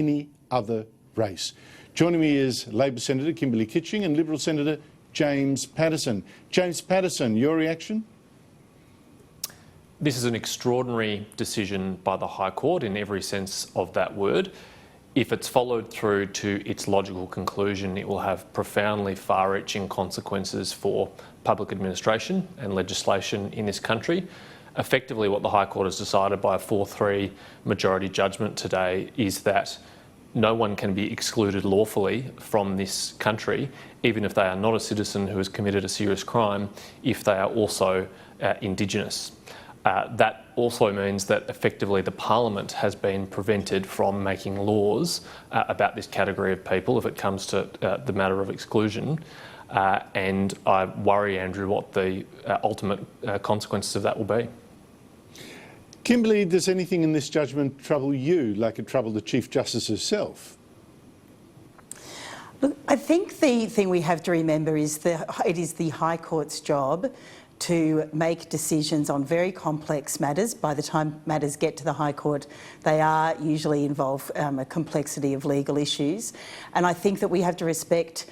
any other race. Joining me is Labor Senator Kimberley Kitching and Liberal Senator James Paterson. James Paterson, your reaction? This is an extraordinary decision by the High Court in every sense of that word. If it's followed through to its logical conclusion, it will have profoundly far-reaching consequences for public administration and legislation in this country. Effectively, what the High Court has decided by a 4-3 majority judgment today is that no one can be excluded lawfully from this country, even if they are not a citizen who has committed a serious crime, if they are also Indigenous. That also means that effectively the Parliament has been prevented from making laws about this category of people if it comes to the matter of exclusion. And I worry, Andrew, what the ultimate consequences of that will be. Kimberley, does anything in this judgment trouble you like it troubled the Chief Justice herself? Look, I think the thing we have to remember is that it is the High Court's job to make decisions on very complex matters. By the time matters get to the High Court, they are usually involve a complexity of legal issues. And I think that we have to respect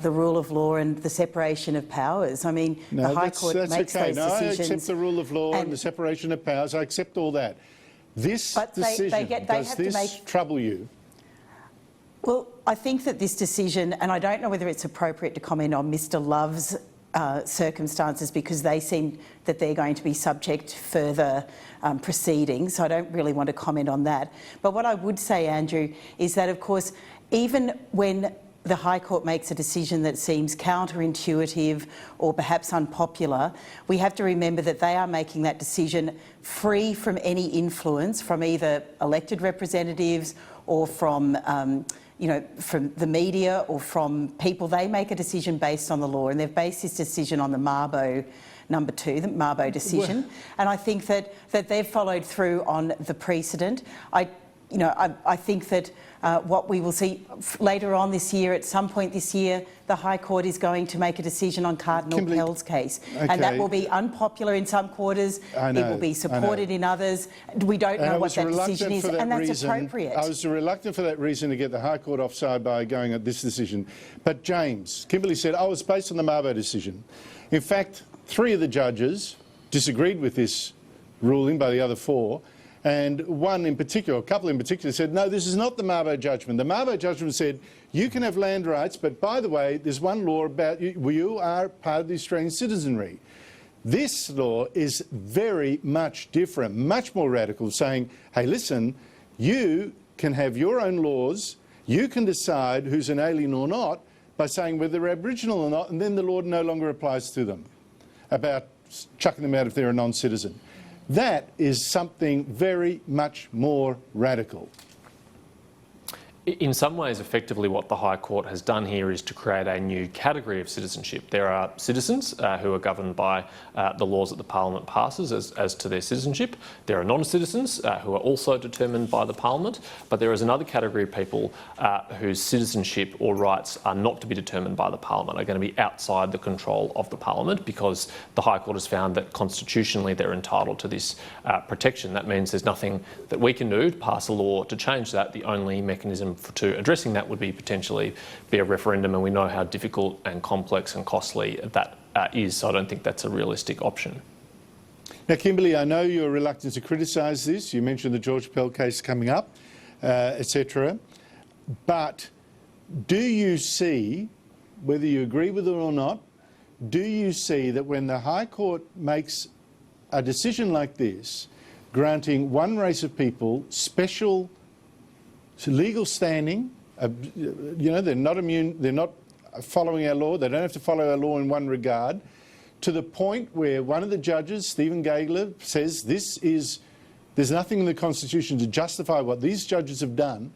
the rule of law and the separation of powers. I mean, the High Court makes those decisions. I accept the rule of law and the separation of powers. I accept all that. This decision, does this trouble you? Well, I think that this decision, and I don't know whether it's appropriate to comment on Mr Love's circumstances because they seem that they're going to be subject to further proceedings, so I don't really want to comment on that. But what I would say, Andrew, is that, of course, even when the High Court makes a decision that seems counterintuitive or perhaps unpopular, we have to remember that they are making that decision free from any influence from either elected representatives or from from the media or from people. They make a decision based on the law, and they've based this decision on the Mabo number 2, the Mabo decision. And I think that they've followed through on the precedent. I think that what we will see later on this year, at some point this year, the High Court is going to make a decision on Cardinal Pell's case. Okay. And that will be unpopular in some quarters, it will be supported in others. We don't know what that decision is, and that's appropriate. I was reluctant for that reason to get the High Court offside by going at this decision. But James, Kimberley said, oh, it's based on the Mabo decision. In fact, 3 of the judges disagreed with this ruling by the other 4. And one in particular, a couple in particular, said, no, this is not the Mabo judgment. The Mabo judgment said, you can have land rights, but by the way, there's one law about you are part of the Australian citizenry. This law is very much different, much more radical, saying, hey, listen, you can have your own laws, you can decide who's an alien or not by saying whether they're Aboriginal or not, and then the law no longer applies to them, about chucking them out if they're a non-citizen. That is something very much more radical. In some ways, effectively what the High Court has done here is to create a new category of citizenship. There are citizens who are governed by the laws that the Parliament passes as to their citizenship. There are non-citizens who are also determined by the Parliament, but there is another category of people whose citizenship or rights are not to be determined by the Parliament, are going to be outside the control of the Parliament, because the High Court has found that constitutionally they're entitled to this protection. That means there's nothing that we can do to pass a law to change that. The only mechanism to addressing that would be potentially be a referendum, and we know how difficult and complex and costly that is, so I don't think that's a realistic option. Now, Kimberley, I know you're reluctant to criticise this. You mentioned the George Pell case coming up, etc. But do you see, whether you agree with it or not, do you see that when the High Court makes a decision like this, granting one race of people special legal standing, they're not immune, they're not following our law, they don't have to follow our law in one regard, to the point where one of the judges, Stephen Gageler, says there's nothing in the Constitution to justify what these judges have done.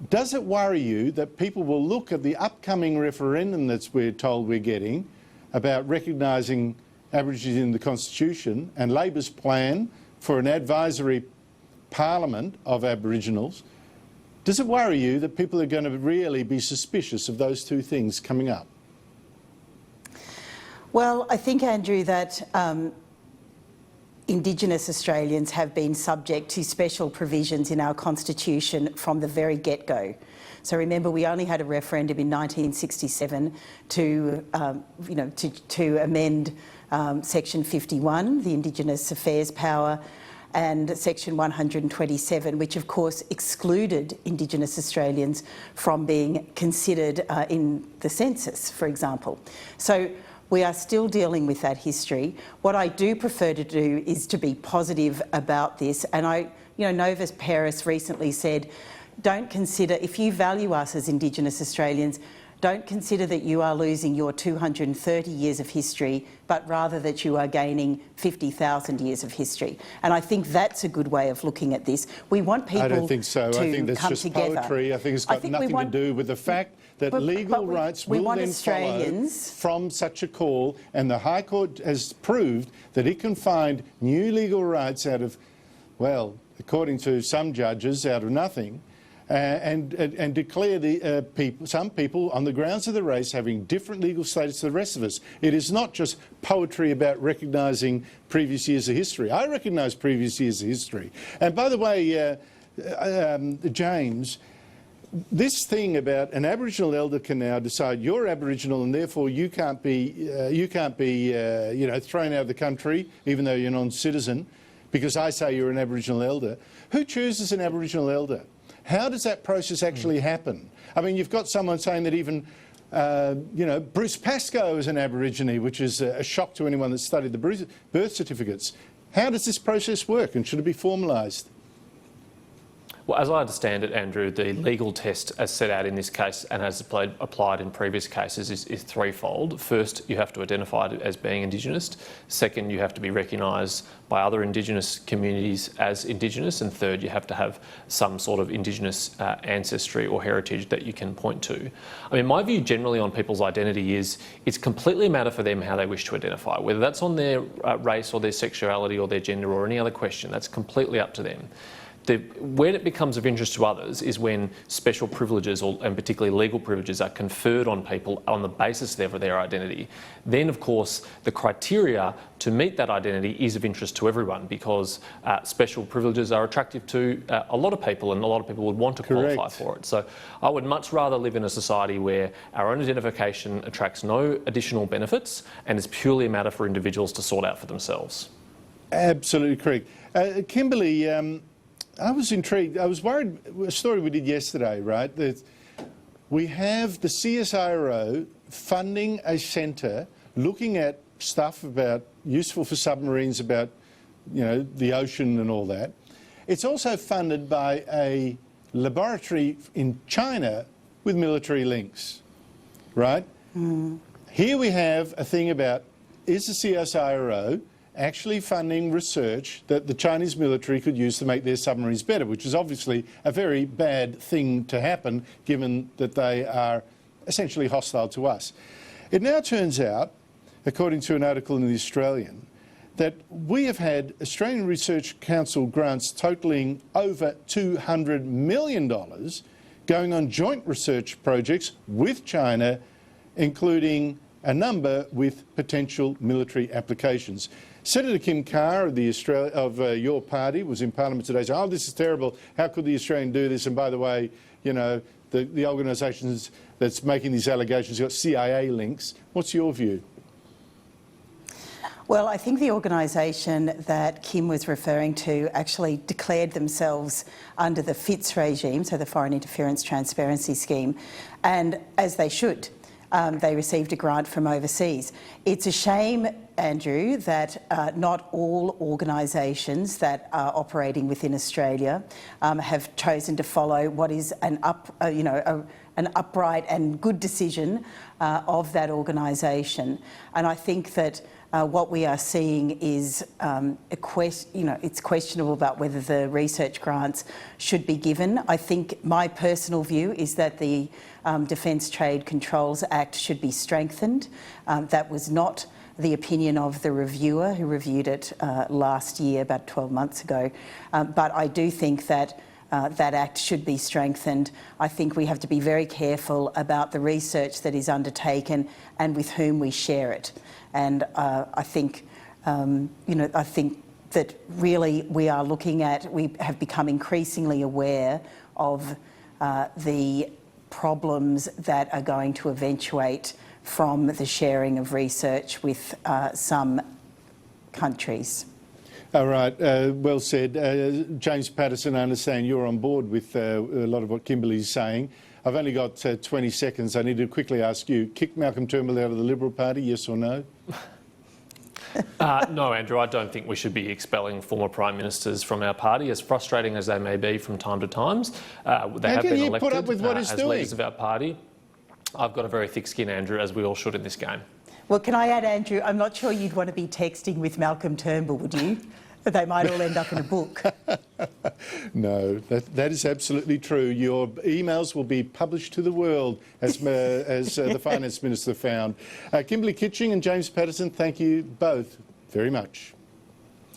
Does it worry you that people will look at the upcoming referendum that we're told we're getting about recognising Aborigines in the Constitution and Labor's plan for an advisory parliament of Aboriginals? Does it worry you that people are going to really be suspicious of those 2 things coming up? Well, I think, Andrew, that Indigenous Australians have been subject to special provisions in our Constitution from the very get-go. So remember, we only had a referendum in 1967 to amend Section 51, the Indigenous Affairs Power, and Section 127, which of course excluded Indigenous Australians from being considered in the census, for example. So we are still dealing with that history. What I do prefer to do is to be positive about this. And Novus Paris recently said, don't consider, if you value us as Indigenous Australians, don't consider that you are losing your 230 years of history, but rather that you are gaining 50,000 years of history. And I think that's a good way of looking at this. We want people I don't think so. to I think that's come just together. Poetry. I think it's got nothing to do with the fact that legal rights will then follow from such a call, and the High Court has proved that it can find new legal rights out of, well, according to some judges, out of nothing. And declare some people on the grounds of the race having different legal status to the rest of us. It is not just poetry about recognising previous years of history. I recognise previous years of history. And by the way, James, this thing about an Aboriginal elder can now decide you're Aboriginal and therefore you can't be thrown out of the country even though you're non-citizen because I say you're an Aboriginal elder. Who chooses an Aboriginal elder? How does that process actually happen? I mean, you've got someone saying that even, Bruce Pascoe is an Aborigine, which is a shock to anyone that's studied the birth certificates. How does this process work, and should it be formalised? Well, as I understand it, Andrew, the legal test as set out in this case and as applied in previous cases is threefold. First, you have to identify it as being Indigenous. Second, you have to be recognised by other Indigenous communities as Indigenous. And third, you have to have some sort of Indigenous ancestry or heritage that you can point to. I mean, my view generally on people's identity is it's completely a matter for them how they wish to identify, whether that's on their race or their sexuality or their gender or any other question. That's completely up to them. When it becomes of interest to others is when special privileges, and particularly legal privileges, are conferred on people on the basis of their identity. Then, of course, the criteria to meet that identity is of interest to everyone because special privileges are attractive to a lot of people and a lot of people would want to qualify for it. So I would much rather live in a society where our own identification attracts no additional benefits and is purely a matter for individuals to sort out for themselves. Absolutely correct. Kimberley, I was intrigued. I was worried, a story we did yesterday, right, that we have the CSIRO funding a centre looking at stuff about useful for submarines, about, the ocean and all that. It's also funded by a laboratory in China with military links, right? Here we have a thing about, is the CSIRO actually funding research that the Chinese military could use to make their submarines better, which is obviously a very bad thing to happen given that they are essentially hostile to us. It now turns out, according to an article in The Australian, that we have had Australian Research Council grants totalling over $200 million going on joint research projects with China, including a number with potential military applications. Senator Kim Carr of your party was in Parliament today saying, oh, this is terrible, how could the Australian do this? And by the way, the organisation that's making these allegations got CIA links. What's your view? Well, I think the organisation that Kim was referring to actually declared themselves under the FITS regime, so the Foreign Interference Transparency Scheme, and as they should. They received a grant from overseas. It's a shame, Andrew, that not all organisations that are operating within Australia have chosen to follow what is an upright and good decision of that organisation. And I think that what we are seeing is it's questionable about whether the research grants should be given. I think my personal view is that the Defence Trade Controls Act should be strengthened. That was not the opinion of the reviewer who reviewed it last year, about 12 months ago. But I do think that that Act should be strengthened. I think we have to be very careful about the research that is undertaken and with whom we share it. And I think that really we are looking at, we have become increasingly aware of the problems that are going to eventuate from the sharing of research with some countries. All right, well said. James Paterson, I understand you're on board with a lot of what Kimberley's saying. I've only got 20 seconds. I need to quickly ask you, kick Malcolm Turnbull out of the Liberal Party, yes or no? No, Andrew, I don't think we should be expelling former Prime Ministers from our party, as frustrating as they may be from time to time. They have been elected put up with what he's as doing? leaders of our party. I've got a very thick skin, Andrew, as we all should in this game. Well, can I add, Andrew, I'm not sure you'd want to be texting with Malcolm Turnbull, would you? They might all end up in a book. No, that is absolutely true. Your emails will be published to the world, as the Finance Minister found. Kimberley Kitching and James Paterson, thank you both very much.